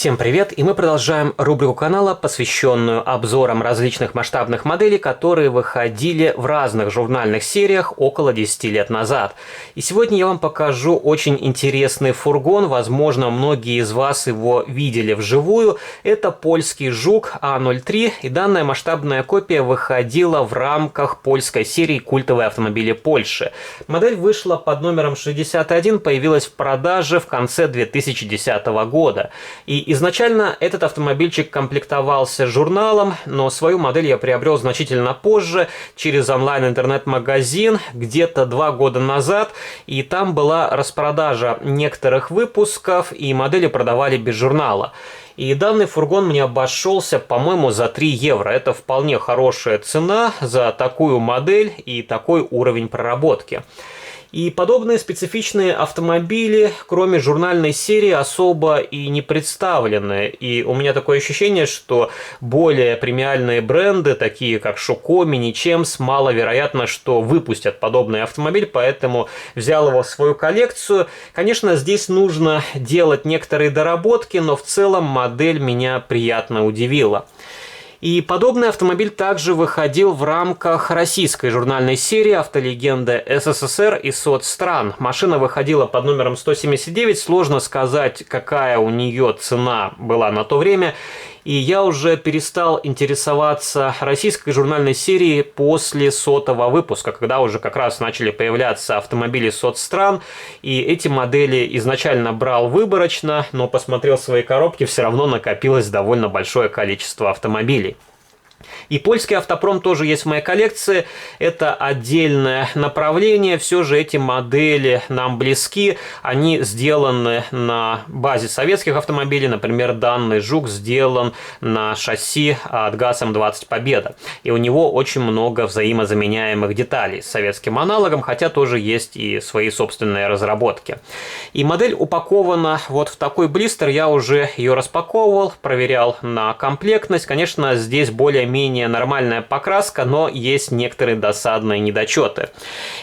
Всем привет, и мы продолжаем рубрику канала, посвященную обзорам различных масштабных моделей, которые выходили в разных журнальных сериях около 10 лет назад. И сегодня я вам покажу очень интересный фургон, возможно, многие из вас его видели вживую. Это польский Жук А03, и данная масштабная копия выходила в рамках польской серии «Культовые автомобили Польши». Модель вышла под номером 61, появилась в продаже в конце 2010 года. И изначально этот автомобильчик комплектовался журналом, но свою модель я приобрел значительно позже, через онлайн-интернет-магазин, где-то 2 года назад, и там была распродажа некоторых выпусков, и модели продавали без журнала. И данный фургон мне обошелся, по-моему, за 3 евро. Это вполне хорошая цена за такую модель и такой уровень проработки. И подобные специфичные автомобили, кроме журнальной серии, особо и не представлены. И у меня такое ощущение, что более премиальные бренды, такие как Шоко, Мини-Чемс, маловероятно, что выпустят подобный автомобиль, поэтому взял его в свою коллекцию. Конечно, здесь нужно делать некоторые доработки, но в целом модель меня приятно удивила. И подобный автомобиль также выходил в рамках российской журнальной серии «Автолегенда СССР и соцстран». Машина выходила под номером 179, сложно сказать, какая у нее цена была на то время. И я уже перестал интересоваться российской журнальной серией после 100-го выпуска, когда уже как раз начали появляться автомобили соцстран. И эти модели изначально брал выборочно, но посмотрел свои коробки, все равно накопилось довольно большое количество автомобилей. И польский автопром тоже есть в моей коллекции. Это отдельное направление. Все же эти модели нам близки. Они сделаны на базе советских автомобилей. Например, данный Жук сделан на шасси от ГАЗ-М20 Победа. И у него очень много взаимозаменяемых деталей с советским аналогом, хотя тоже есть и свои собственные разработки. И модель упакована вот в такой блистер. Я уже ее распаковывал, проверял на комплектность. Конечно, здесь более-менее нормальная покраска, но есть некоторые досадные недочеты.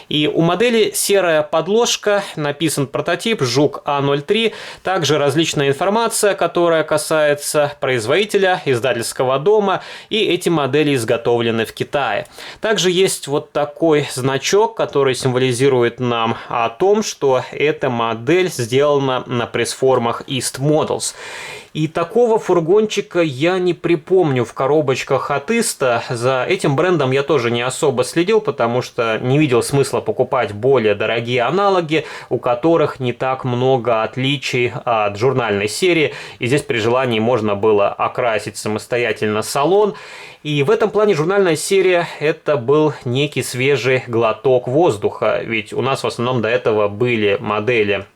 И у модели серая подложка, написан прототип Жук А03, также различная информация, которая касается производителя, издательского дома, и эти модели изготовлены в Китае. Также есть вот такой значок, который символизирует нам о том, что эта модель сделана на пресс-формах East Models. И такого фургончика я не припомню в коробочках от Иста. За этим брендом я тоже не особо следил, потому что не видел смысла покупать более дорогие аналоги, у которых не так много отличий от журнальной серии. И здесь при желании можно было окрасить самостоятельно салон. И в этом плане журнальная серия – это был некий свежий глоток воздуха. Ведь у нас в основном до этого были модели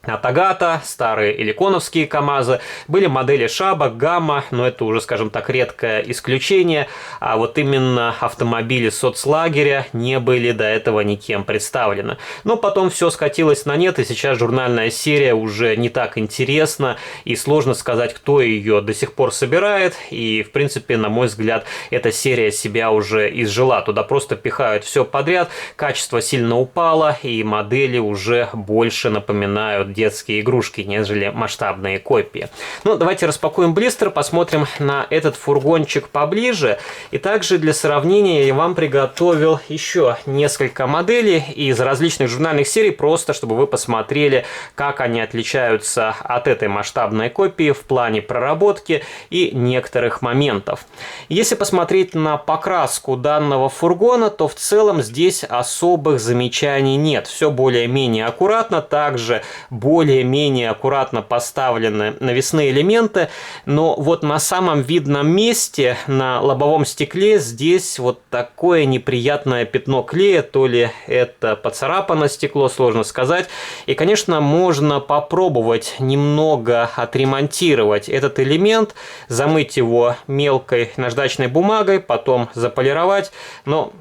от Агата, старые эликоновские КАМАЗы, были модели Шаба, Гамма, но это уже, скажем так, редкое исключение, а вот именно автомобили соцлагеря не были до этого никем представлены. Но потом все скатилось на нет, и сейчас журнальная серия уже не так интересна, и сложно сказать, кто ее до сих пор собирает, и, в принципе, на мой взгляд, эта серия себя уже изжила. Туда просто пихают все подряд, качество сильно упало, и модели уже больше напоминают детские игрушки, нежели масштабные копии. Ну, давайте распакуем блистер, посмотрим на этот фургончик поближе. И также для сравнения я вам приготовил еще несколько моделей из различных журнальных серий, просто чтобы вы посмотрели, как они отличаются от этой масштабной копии в плане проработки и некоторых моментов. Если посмотреть на покраску данного фургона, то в целом здесь особых замечаний нет. Все более-менее аккуратно, также более-менее аккуратно поставлены навесные элементы, но вот на самом видном месте, на лобовом стекле, здесь вот такое неприятное пятно клея, то ли это поцарапано стекло, сложно сказать. И, конечно, можно попробовать немного отремонтировать этот элемент, замыть его мелкой наждачной бумагой, потом заполировать, но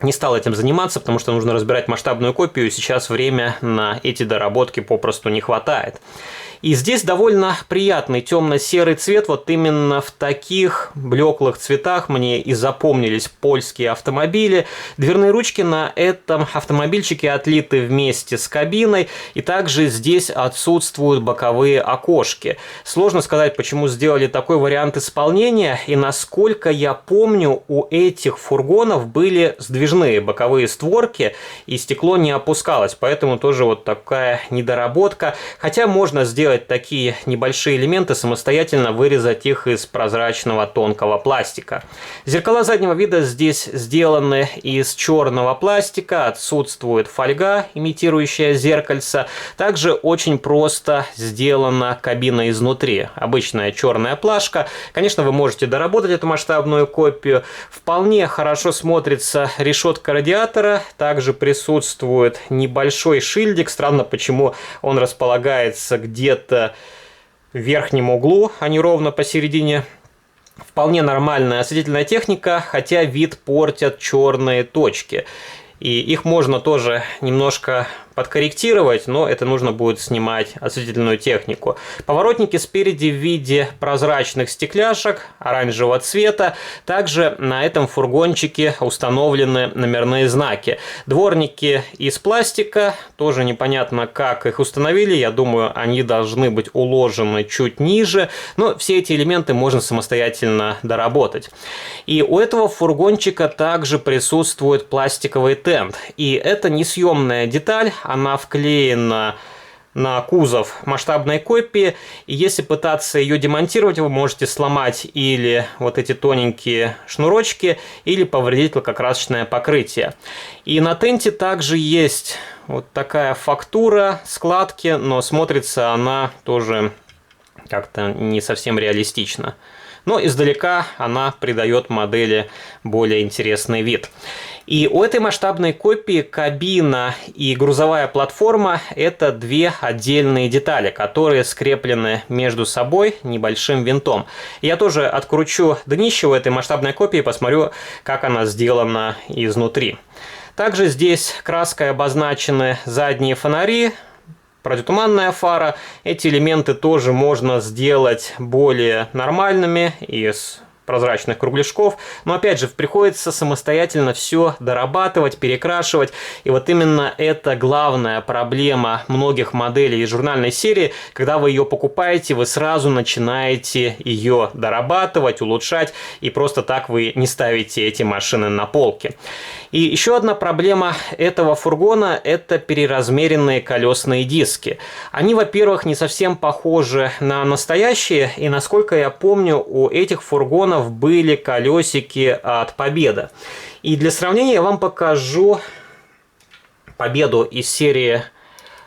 не стал этим заниматься, потому что нужно разбирать масштабную копию, и сейчас время на эти доработки попросту не хватает. И здесь довольно приятный темно-серый цвет. Вот именно в таких блеклых цветах мне и запомнились польские автомобили. Дверные ручки на этом автомобильчике отлиты вместе с кабиной. И также здесь отсутствуют боковые окошки. Сложно сказать, почему сделали такой вариант исполнения. И насколько я помню, у этих фургонов были сдвижные боковые створки. И стекло не опускалось. Поэтому тоже вот такая недоработка. Хотя можно сделать такие небольшие элементы, самостоятельно вырезать их из прозрачного тонкого пластика. Зеркала заднего вида здесь сделаны из черного пластика, отсутствует фольга, имитирующая зеркальце. Также очень просто сделана кабина изнутри. Обычная черная плашка. Конечно, вы можете доработать эту масштабную копию. Вполне хорошо смотрится решетка радиатора. Также присутствует небольшой шильдик. Странно, почему он располагается где-то в верхнем углу, а не ровно посередине. Вполне нормальная осветительная техника, хотя вид портят черные точки. И их можно тоже немножко подкорректировать, но это нужно будет снимать осветительную технику. Поворотники спереди в виде прозрачных стекляшек оранжевого цвета. Также на этом фургончике установлены номерные знаки. Дворники из пластика, тоже непонятно, как их установили. Я думаю, они должны быть уложены чуть ниже, но все эти элементы можно самостоятельно доработать. И у этого фургончика также присутствует пластиковый тент. И это несъемная деталь. Она вклеена на кузов масштабной копии, и если пытаться ее демонтировать, вы можете сломать или вот эти тоненькие шнурочки, или повредить лакокрасочное покрытие. И на тенте также есть вот такая фактура, складки, но смотрится она тоже как-то не совсем реалистично. Но издалека она придает модели более интересный вид. И у этой масштабной копии кабина и грузовая платформа – это две отдельные детали, которые скреплены между собой небольшим винтом. Я тоже откручу днище у этой масштабной копии и посмотрю, как она сделана изнутри. Также здесь краской обозначены задние фонари, противотуманная фара. Эти элементы тоже можно сделать более нормальными из прозрачных кругляшков, но опять же приходится самостоятельно все дорабатывать, перекрашивать, и вот именно это главная проблема многих моделей из журнальной серии. Когда вы ее покупаете, вы сразу начинаете ее дорабатывать, улучшать, и просто так вы не ставите эти машины на полке. И еще одна проблема этого фургона – это переразмеренные колесные диски. Они, во-первых, не совсем похожи на настоящие, и, насколько я помню, у этих фургонов были колесики от Победы. И для сравнения я вам покажу Победу из серии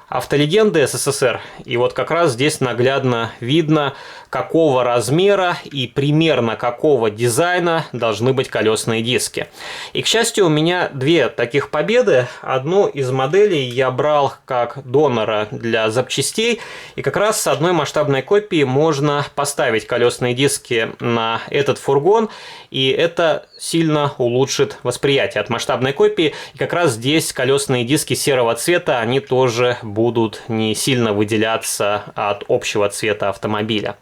Автолегенды СССР. И вот как раз здесь наглядно видно, какого размера и примерно какого дизайна должны быть колесные диски. И, к счастью, у меня две таких Победы. Одну из моделей я брал как донора для запчастей. И как раз с одной масштабной копии можно поставить колесные диски на этот фургон. И это сильно улучшит восприятие от масштабной копии. И как раз здесь колесные диски серого цвета, они тоже будут не сильно выделяться от общего цвета автомобиля.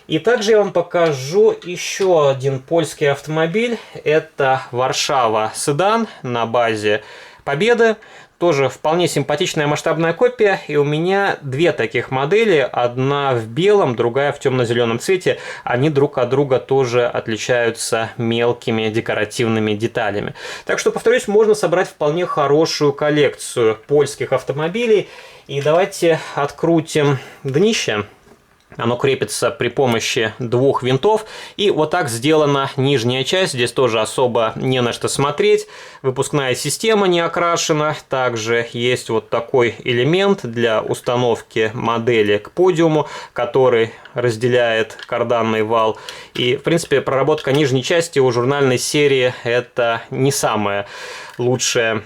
И также я вам покажу еще один польский автомобиль. Это Варшава седан на базе Победы. Тоже вполне симпатичная масштабная копия. И у меня две таких модели. Одна в белом, другая в темно-зеленом цвете. Они друг от друга тоже отличаются мелкими декоративными деталями. Так что, повторюсь, можно собрать вполне хорошую коллекцию польских автомобилей. И давайте открутим днище. Оно крепится при помощи двух винтов. И вот так сделана нижняя часть. Здесь тоже особо не на что смотреть. Выпускная система не окрашена. Также есть вот такой элемент для установки модели к подиуму, который разделяет карданный вал. И, в принципе, проработка нижней части у журнальной серии – это не самая лучшая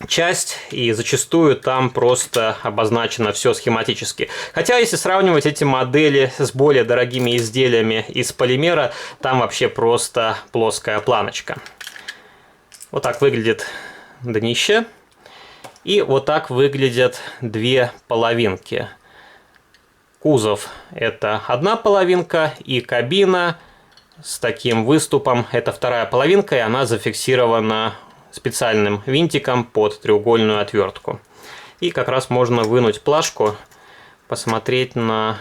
часть, и зачастую там просто обозначено все схематически. Хотя, если сравнивать эти модели с более дорогими изделиями из полимера, там вообще просто плоская планочка. Вот так выглядит днище. И вот так выглядят две половинки. Кузов – это одна половинка, и кабина с таким выступом – это вторая половинка, и она зафиксирована специальным винтиком под треугольную отвертку. И как раз можно вынуть плашку, посмотреть на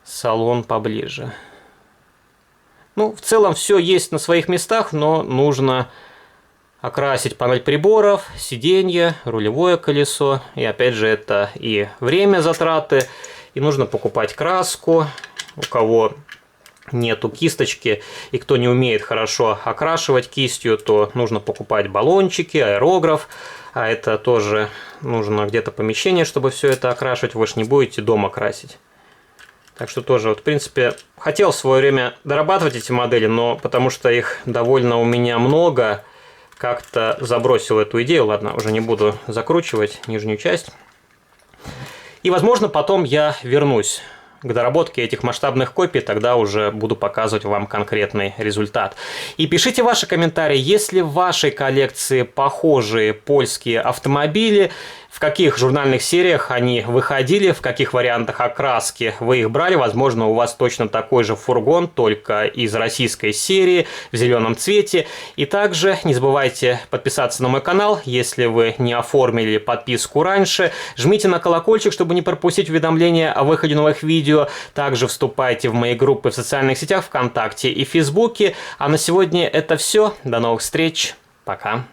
салон поближе. Ну, в целом все есть на своих местах, но нужно окрасить панель приборов, сиденье, рулевое колесо. И опять же, это и время затраты, и нужно покупать краску. У кого нету кисточки и кто не умеет хорошо окрашивать кистью, то нужно покупать баллончики, аэрограф. А это тоже нужно где-то помещение, чтобы все это окрашивать. Вы же не будете дома красить. Так что тоже, вот, в принципе, хотел в свое время дорабатывать эти модели, но потому что их довольно у меня много, как-то забросил эту идею. Ладно, уже не буду закручивать нижнюю часть. И, возможно, потом я вернусь к доработке этих масштабных копий, тогда уже буду показывать вам конкретный результат. И пишите ваши комментарии, есть ли в вашей коллекции похожие польские автомобили, в каких журнальных сериях они выходили, в каких вариантах окраски вы их брали. Возможно, у вас точно такой же фургон, только из российской серии, в зеленом цвете. И также не забывайте подписаться на мой канал, если вы не оформили подписку раньше. Жмите на колокольчик, чтобы не пропустить уведомления о выходе новых видео. Также вступайте в мои группы в социальных сетях ВКонтакте и Фейсбуке. А на сегодня это все. До новых встреч. Пока.